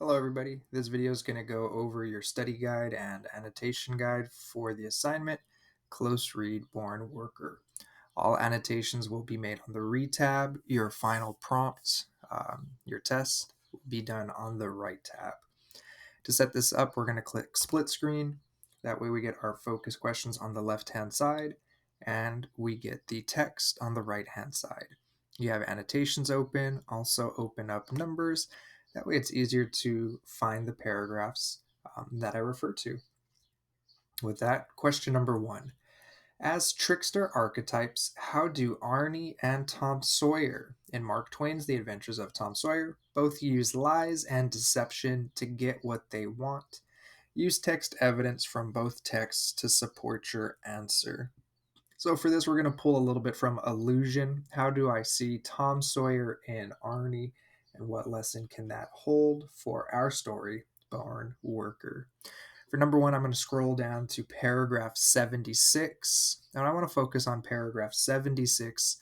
Hello everybody, this video is going to go over your study guide and annotation guide for the assignment Close Read Born Worker. All annotations will be made on the Read tab. Your final prompt, your test, will be done on the Write tab. To set this up, we're going to click split screen. That way we get our focus questions on the left-hand side and we get the text on the right-hand side. You have annotations open, also open up numbers. That way it's easier to find the paragraphs that I refer to. With that, question number 1. As trickster archetypes, how do Arnie and Tom Sawyer in Mark Twain's The Adventures of Tom Sawyer both use lies and deception to get what they want? Use text evidence from both texts to support your answer. So for this, we're going to pull a little bit from Illusion. How do I see Tom Sawyer in Arnie, and what lesson can that hold for our story, Born Worker? For number 1, I'm going to scroll down to paragraph 76, and I want to focus on paragraph 76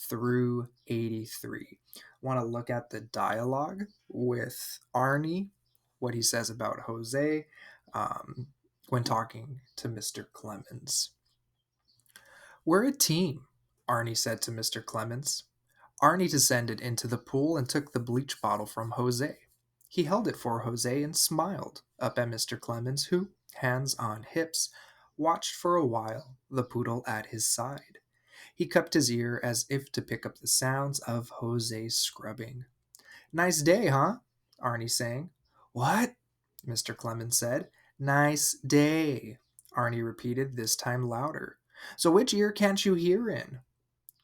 through 83. I want to look at the dialogue with Arnie, what he says about Jose when talking to Mr. Clemens. "We're a team," Arnie said to Mr. Clemens. Arnie descended into the pool and took the bleach bottle from Jose. He held it for Jose and smiled up at Mr. Clemens, who, hands on hips, watched for a while the poodle at his side. He cupped his ear as if to pick up the sounds of Jose's scrubbing. "Nice day, huh?" Arnie sang. "What?" Mr. Clemens said. "Nice day," Arnie repeated, this time louder. "So which ear can't you hear in?"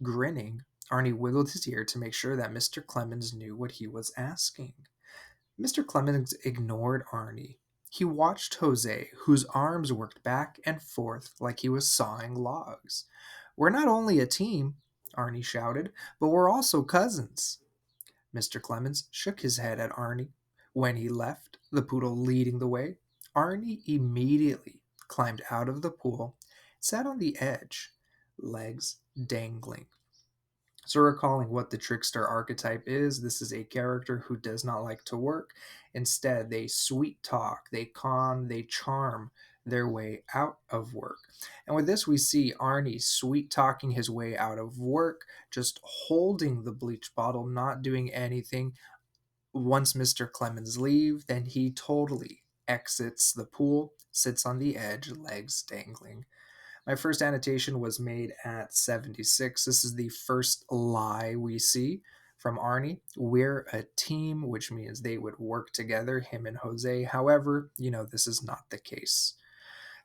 Grinning, Arnie wiggled his ear to make sure that Mr. Clemens knew what he was asking. Mr. Clemens ignored Arnie. He watched Jose, whose arms worked back and forth like he was sawing logs. "We're not only a team," Arnie shouted, "but we're also cousins." Mr. Clemens shook his head at Arnie. When he left, the poodle leading the way, Arnie immediately climbed out of the pool, sat on the edge, legs dangling. So, recalling what the trickster archetype is, this is a character who does not like to work. Instead, they sweet talk, they con, they charm their way out of work. And with this, we see Arnie sweet talking his way out of work, just holding the bleach bottle, not doing anything. Once Mr. Clemens leaves, then he totally exits the pool, sits on the edge, legs dangling. My first annotation was made at 76. This is the first lie we see from Arnie. "We're a team," which means they would work together, him and Jose. However, this is not the case.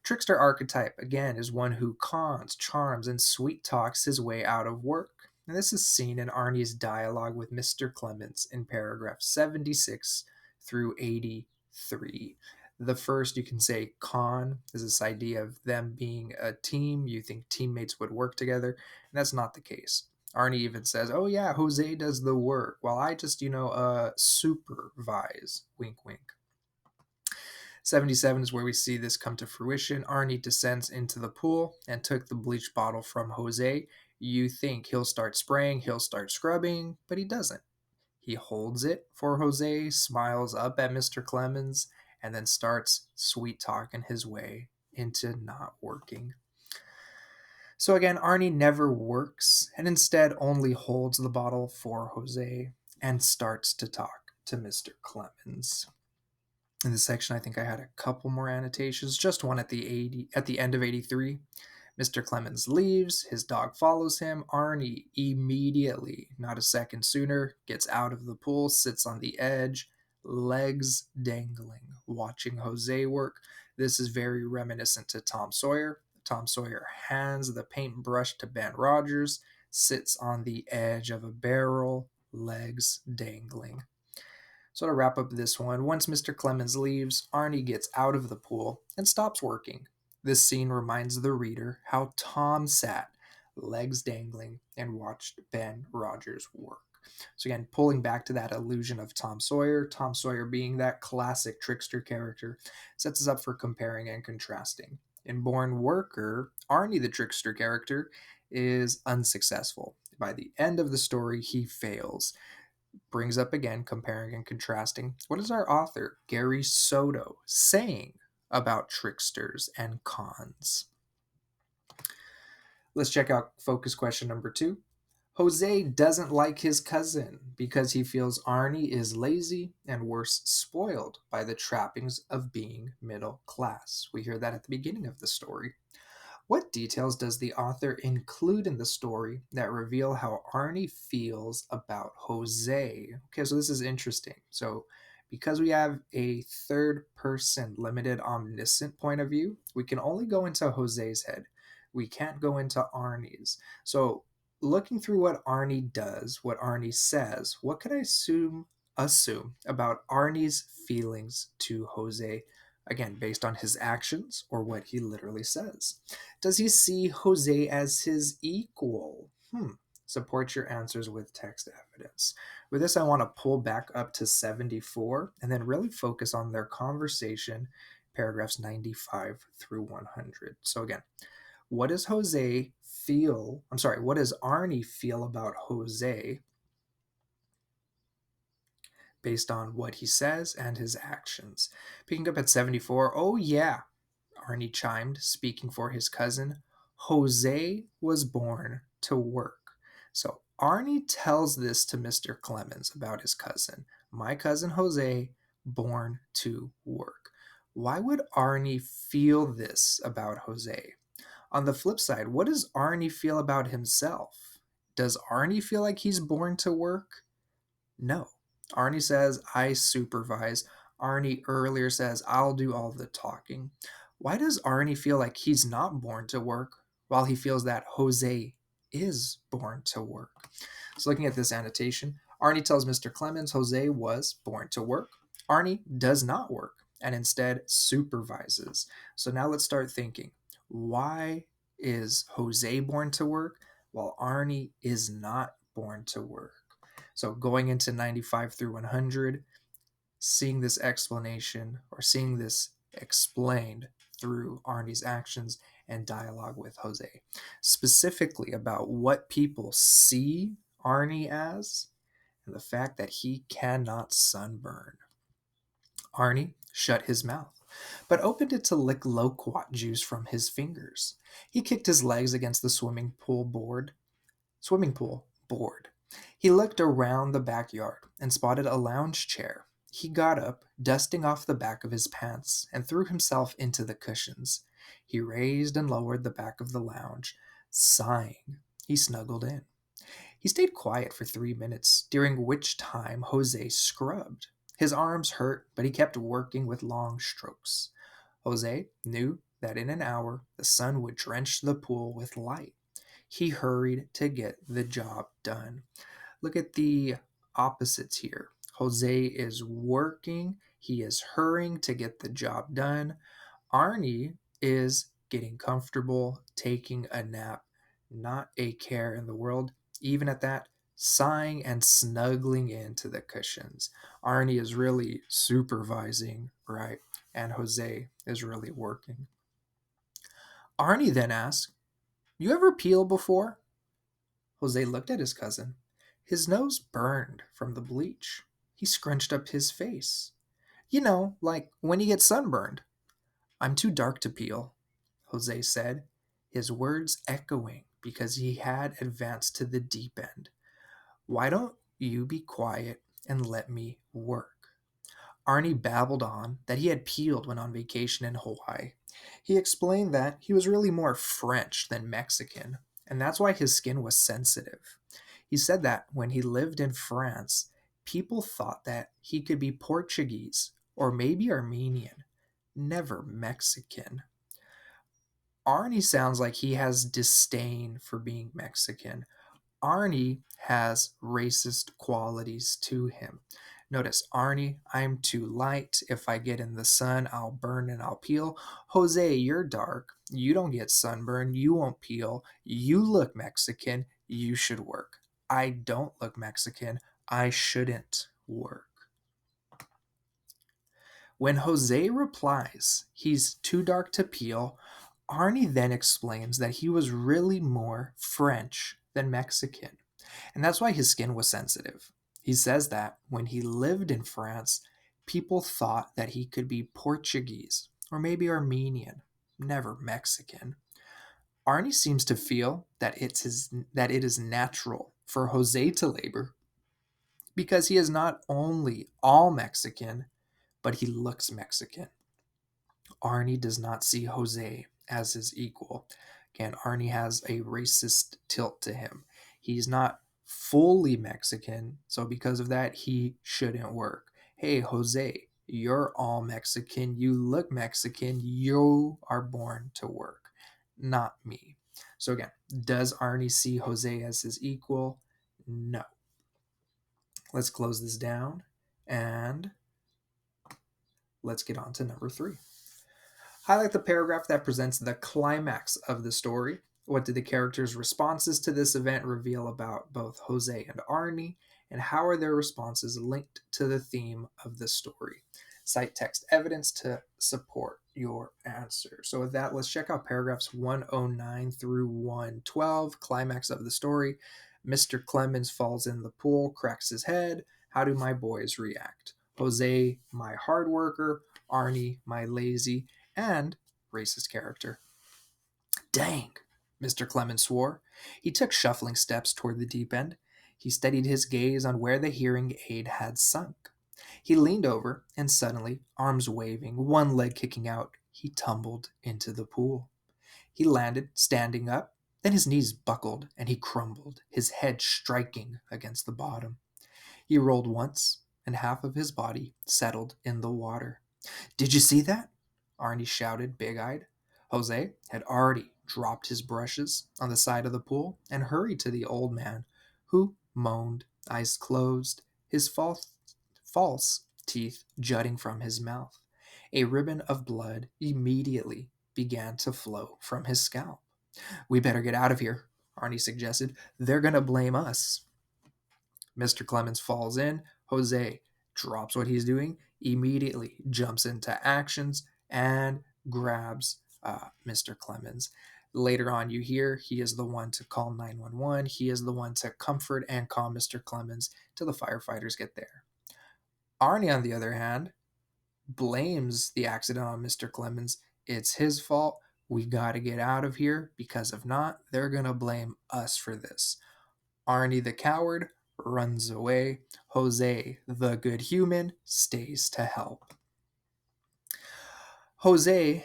Trickster archetype, again, is one who cons, charms, and sweet talks his way out of work. And this is seen in Arnie's dialogue with Mr. Clemens in paragraph 76 through 83. The first, you can say, con is this idea of them being a team. You think teammates would work together, and that's not the case. Arnie even says, "Oh yeah, Jose does the work, while I just, supervise." Wink, wink. 77 is where we see this come to fruition. Arnie descends into the pool and took the bleach bottle from Jose. You think he'll start spraying, he'll start scrubbing, but he doesn't. He holds it for Jose, smiles up at Mr. Clemens, and then starts sweet talking his way into not working. So again, Arnie never works and instead only holds the bottle for Jose and starts to talk to Mr. Clemens. In this section, I think I had a couple more annotations, just one at the end of 83. Mr. Clemens leaves, his dog follows him. Arnie immediately, not a second sooner, gets out of the pool, sits on the edge, legs dangling, watching Jose work. This is very reminiscent to Tom Sawyer. Tom Sawyer hands the paintbrush to Ben Rogers, sits on the edge of a barrel, legs dangling. So to wrap up this one, once Mr. Clemens leaves, Arnie gets out of the pool and stops working. This scene reminds the reader how Tom sat, legs dangling, and watched Ben Rogers work. So again, pulling back to that illusion of Tom Sawyer being that classic trickster character, sets us up for comparing and contrasting. In Born Worker, Arnie, the trickster character, is unsuccessful. By the end of the story, he fails. brings up again comparing and contrasting. What is our author, Gary Soto, saying about tricksters and cons? Let's check out focus question number 2. Jose doesn't like his cousin because he feels Arnie is lazy and worse, spoiled by the trappings of being middle class. We hear that at the beginning of the story. What details does the author include in the story that reveal how Arnie feels about Jose? Okay, so this is interesting. So, because we have a third person limited omniscient point of view, we can only go into Jose's head. We can't go into Arnie's. So, looking through what Arnie does, what Arnie says, what could I assume about Arnie's feelings to Jose? Again, based on his actions or what he literally says. Does he see Jose as his equal? Support your answers with text evidence. With this, I want to pull back up to 74 and then really focus on their conversation, paragraphs 95 through 100. So, again, what does Jose feel? I'm sorry, what does Arnie feel about Jose based on what he says and his actions? Picking up at 74, oh yeah, Arnie chimed, speaking for his cousin. Jose was born to work. So Arnie tells this to Mr. Clemens about his cousin. My cousin Jose, born to work. Why would Arnie feel this about Jose? On the flip side, what does Arnie feel about himself? Does Arnie feel like he's born to work? No. Arnie says, I supervise. Arnie earlier says, I'll do all the talking. Why does Arnie feel like he's not born to work while he feels that Jose is born to work? So, looking at this annotation, Arnie tells Mr. Clemens Jose was born to work. Arnie does not work and instead supervises. So, now let's start thinking, why is Jose born to work while Arnie is not born to work? So going into 95 through 100, seeing this explanation or seeing this explained through Arnie's actions and dialogue with Jose, specifically about what people see Arnie as and the fact that he cannot sunburn. Arnie shut his mouth, but opened it to lick loquat juice from his fingers. He kicked his legs against the swimming pool board. He looked around the backyard and spotted a lounge chair. He got up, dusting off the back of his pants, and threw himself into the cushions. He raised and lowered the back of the lounge. Sighing, he snuggled in. He stayed quiet for 3 minutes, during which time Jose scrubbed. His arms hurt, but he kept working with long strokes. Jose knew that in an hour the sun would drench the pool with light. He hurried to get the job done. Look at the opposites here. Jose is working, he is hurrying to get the job done. Arnie is getting comfortable, taking a nap, not a care in the world. Even at that, sighing and snuggling into the cushions. Arnie is really supervising, right? And Jose is really working. Arnie then asks, You ever peel before? Jose looked at his cousin. His nose burned from the bleach. He scrunched up his face. You know, like when you get sunburned. I'm too dark to peel, Jose said, his words echoing because he had advanced to the deep end. Why don't you be quiet and let me work? Arnie babbled on that he had peeled when on vacation in Hawaii. He explained that he was really more French than Mexican, and that's why his skin was sensitive. He said that when he lived in France, people thought that he could be Portuguese or maybe Armenian, never Mexican. Arnie sounds like he has disdain for being Mexican. Arnie has racist qualities to him. Notice, Arnie, I'm too light. If I get in the sun, I'll burn and I'll peel. Jose, you're dark. You don't get sunburned. You won't peel. You look Mexican. You should work. I don't look Mexican. I shouldn't work. When Jose replies he's too dark to peel, Arnie then explains that he was really more French than Mexican, and that's why his skin was sensitive. He says that when he lived in France, people thought that he could be Portuguese or maybe Armenian, never Mexican. Arnie seems to feel that it is natural for Jose to labor because he is not only all Mexican, but he looks Mexican. Arnie does not see Jose as his equal. Again, Arnie has a racist tilt to him. He's not fully Mexican, so because of that, he shouldn't work. Hey, Jose, you're all Mexican. You look Mexican. You are born to work, not me. So, again, does Arnie see Jose as his equal? No. Let's close this down and let's get on to number 3. Highlight the paragraph that presents the climax of the story. What do the characters' responses to this event reveal about both Jose and Arnie, and how are their responses linked to the theme of the story? Cite text evidence to support your answer. So, with that, let's check out paragraphs 109 through 112. Climax of the story. Mr. Clemens falls in the pool, cracks his head. How do my boys react? Jose, my hard worker. Arnie, my lazy and racist character. Dang, Mr. Clemens swore. He took shuffling steps toward the deep end. He steadied his gaze on where the hearing aid had sunk. He leaned over, and suddenly, arms waving, one leg kicking out, he tumbled into the pool. He landed, standing up. Then his knees buckled, and he crumbled, his head striking against the bottom. He rolled once, and half of his body settled in the water. Did you see that? Arnie shouted, big-eyed. Jose had already dropped his brushes on the side of the pool and hurried to the old man, who moaned, eyes closed, his false teeth jutting from his mouth. A ribbon of blood immediately began to flow from his scalp. We better get out of here, Arnie suggested. They're going to blame us. Mr. Clemens falls in. Jose drops what he's doing, immediately jumps into actions, and grabs Mr. Clemens. Later on, you hear he is the one to call 911. He is the one to comfort and calm Mr. Clemens till the firefighters get there. Arnie, on the other hand, blames the accident on Mr. Clemens. It's his fault. We got to get out of here because if not, they're going to blame us for this. Arnie the coward runs away. Jose, the good human, stays to help. Jose,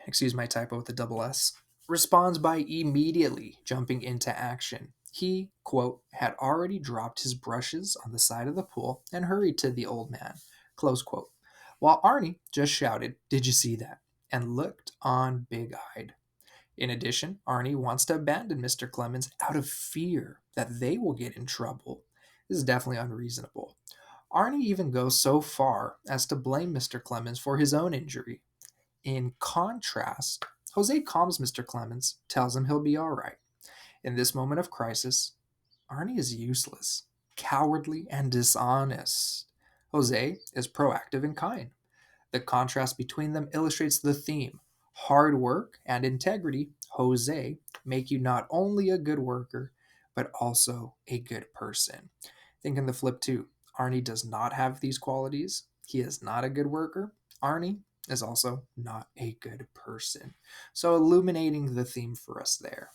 excuse my typo with the double S, responds by immediately jumping into action. He, quote, had already dropped his brushes on the side of the pool and hurried to the old man, close quote, while Arnie just shouted, "Did you see that?" and looked on big-eyed. In addition, Arnie wants to abandon Mr. Clemens out of fear that they will get in trouble. This is definitely unreasonable. Arnie even goes so far as to blame Mr. Clemens for his own injury. In contrast, Jose calms Mr. Clemens, tells him he'll be all right. In this moment of crisis, Arnie is useless, cowardly, and dishonest. Jose is proactive and kind. The contrast between them illustrates the theme. Hard work and integrity, Jose, make you not only a good worker, but also a good person. Think in the flip too. Arnie does not have these qualities. He is not a good worker. Arnie is also not a good person. So illuminating the theme for us there.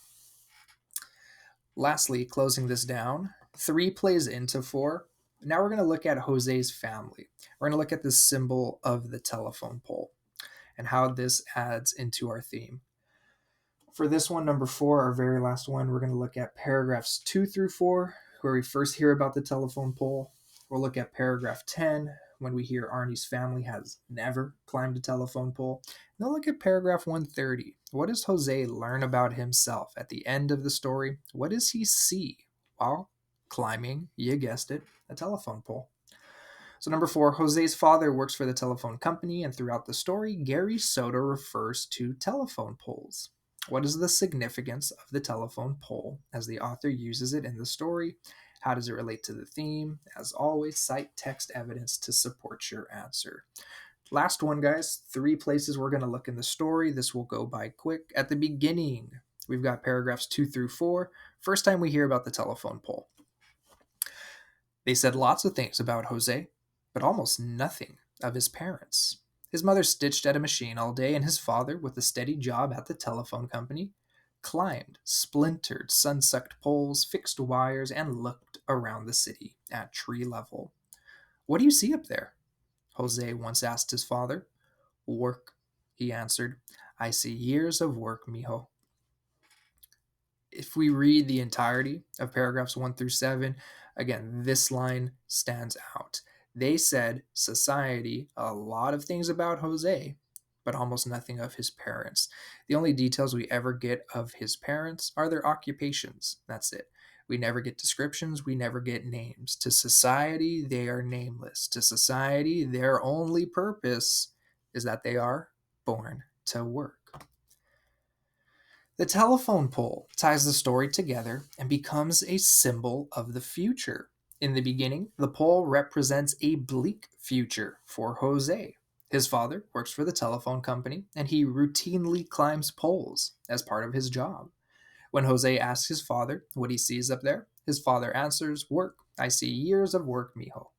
Lastly, closing this down, 3 plays into 4. Now we're going to look at Jose's family. We're going to look at the symbol of the telephone pole and how this adds into our theme. For this one, number 4, our very last one, we're going to look at paragraphs 2 through 4, where we first hear about the telephone pole. We'll look at paragraph 10, when we hear Arnie's family has never climbed a telephone pole. And then look at paragraph 130. What does Jose learn about himself at the end of the story? What does he see while climbing, you guessed it, a telephone pole? So number 4, Jose's father works for the telephone company, and throughout the story, Gary Soto refers to telephone poles. What is the significance of the telephone pole as the author uses it in the story? How does it relate to the theme? As always, cite text evidence to support your answer. Last one, guys. 3 places we're going to look in the story. This will go by quick. At the beginning, we've got paragraphs 2 through 4. First time we hear about the telephone pole. They said lots of things about Jose, but almost nothing of his parents. His mother stitched at a machine all day, and his father, with a steady job at the telephone company, climbed splintered, sun sucked poles, fixed wires, and looked around the city at tree level. "What do you see up there?" Jose once asked his father. "Work," he answered. "I see years of work, mijo." If we read the entirety of paragraphs 1 through 7, again, this line stands out. They said society, a lot of things about Jose, but almost nothing of his parents. The only details we ever get of his parents are their occupations. That's it. We never get descriptions, we never get names. To society, they are nameless. To society, their only purpose is that they are born to work. The telephone pole ties the story together and becomes a symbol of the future. In the beginning, the pole represents a bleak future for Jose. His father works for the telephone company and he routinely climbs poles as part of his job. When Jose asks his father what he sees up there, his father answers, "Work. I see years of work, mijo."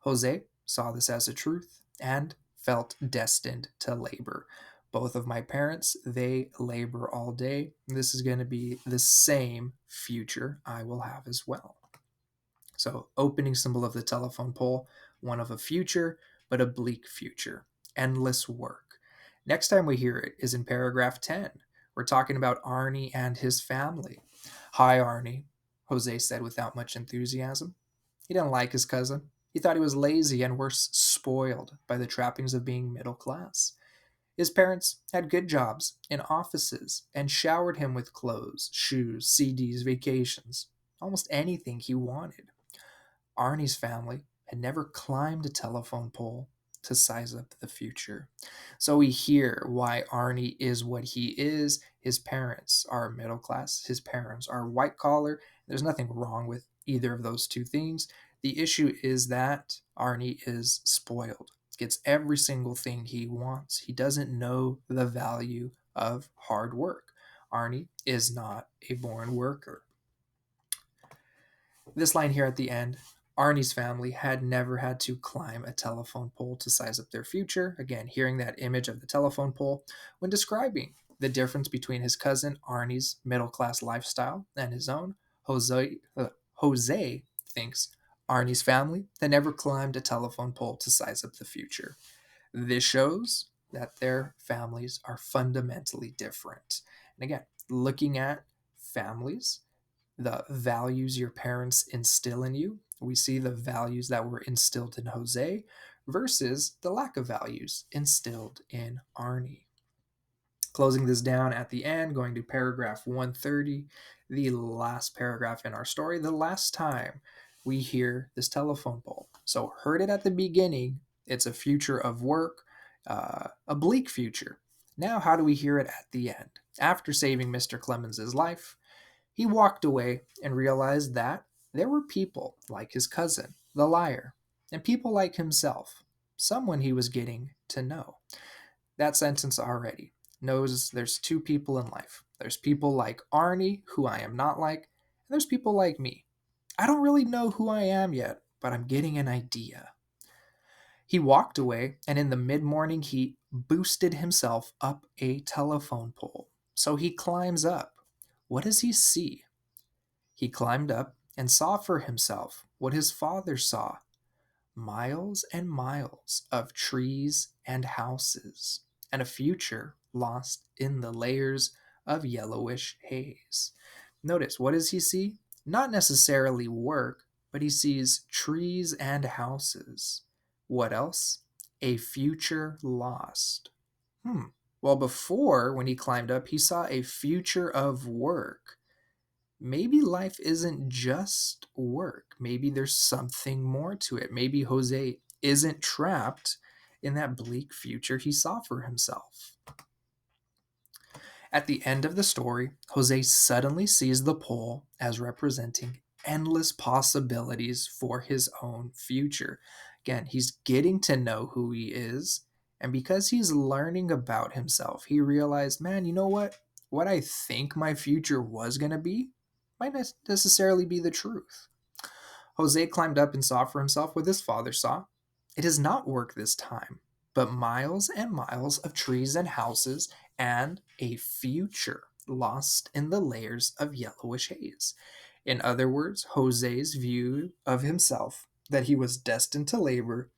Jose saw this as a truth and felt destined to labor. Both of my parents, they labor all day. This is going to be the same future I will have as well. So, opening symbol of the telephone pole, one of a future, but a bleak future. Endless work. Next time we hear it is in paragraph 10. We're talking about Arnie and his family. "Hi, Arnie," Jose said without much enthusiasm. He didn't like his cousin. He thought he was lazy and worse, spoiled by the trappings of being middle class. His parents had good jobs in offices and showered him with clothes, shoes, CDs, vacations, almost anything he wanted. Arnie's family had never climbed a telephone pole to size up the future. So we hear why Arnie is what he is. His parents are middle class, his parents are white collar. There's nothing wrong with either of those two things. The issue is that Arnie is spoiled, gets every single thing he wants. He doesn't know the value of hard work. Arnie is not a born worker. This line here at the end, Arnie's family had never had to climb a telephone pole to size up their future. Again, hearing that image of the telephone pole when describing the difference between his cousin Arnie's middle class lifestyle and his own, Jose thinks Arnie's family had never climbed a telephone pole to size up the future. This shows that their families are fundamentally different. And again, looking at families, the values your parents instill in you. We see the values that were instilled in Jose versus the lack of values instilled in Arnie. Closing this down at the end, going to paragraph 130, the last paragraph in our story, the last time we hear this telephone pole. So, heard it at the beginning, it's a future of work, a bleak future. Now, how do we hear it at the end? After saving Mr. Clemens's life, he walked away and realized that there were people like his cousin, the liar, and people like himself, someone he was getting to know. That sentence already knows there's two people in life. There's people like Arnie, who I am not like, and there's people like me. I don't really know who I am yet, but I'm getting an idea. He walked away, and in the mid morning, he boosted himself up a telephone pole. So he climbs up. What does he see? He climbed up and saw for himself what his father saw: miles and miles of trees and houses, and a future lost in the layers of yellowish haze. Notice, what does he see? Not necessarily work, but he sees trees and houses. What else? A future lost. Well, before, when he climbed up, he saw a future of work. Maybe life isn't just work. Maybe there's something more to it. Maybe Jose isn't trapped in that bleak future he saw for himself. At the end of the story, Jose suddenly sees the pole as representing endless possibilities for his own future. Again, he's getting to know who he is, and because he's learning about himself, he realized, man, you know what? What I think my future was going to be might not necessarily be the truth. Jose climbed up and saw for himself what his father saw. It does not work this time, but miles and miles of trees and houses and a future lost in the layers of yellowish haze. In other words, Jose's view of himself, that he was destined to labor,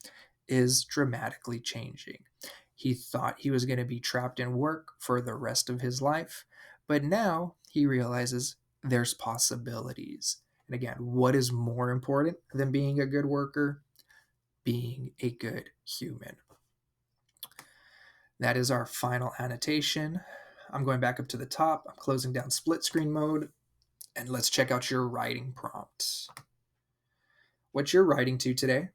is dramatically changing. He thought he was going to be trapped in work for the rest of his life, but now he realizes there's possibilities. And again, what is more important than being a good worker? Being a good human. That is our final annotation. I'm going back up to the top. I'm closing down split screen mode, and let's check out your writing prompts. What you're writing to today?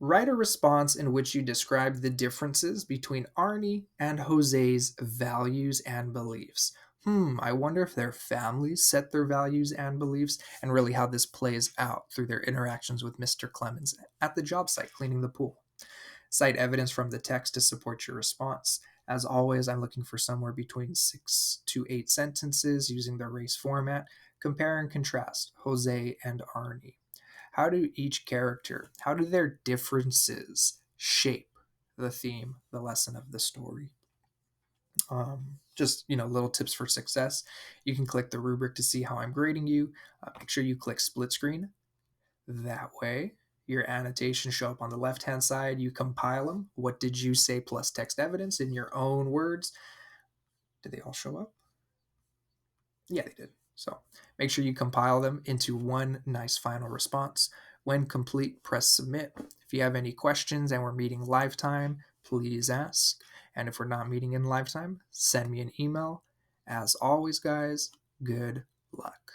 Write a response in which you describe the differences between Arnie and Jose's values and beliefs. I wonder if their families set their values and beliefs, and really how this plays out through their interactions with Mr. Clemens at the job site cleaning the pool. Cite evidence from the text to support your response. As always, I'm looking for somewhere between 6 to 8 sentences using the race format. Compare and contrast Jose and Arnie. How do each character, how do their differences shape the theme, the lesson of the story? Just little tips for success. You can click the rubric to see how I'm grading you. Make sure you click split screen. That way, your annotations show up on the left-hand side. You compile them. What did you say plus text evidence in your own words? Did they all show up? Yeah, they did. So make sure you compile them into one nice final response. When complete, press submit. If you have any questions and we're meeting lifetime, please ask. And if we're not meeting in lifetime, send me an email. As always, guys, good luck.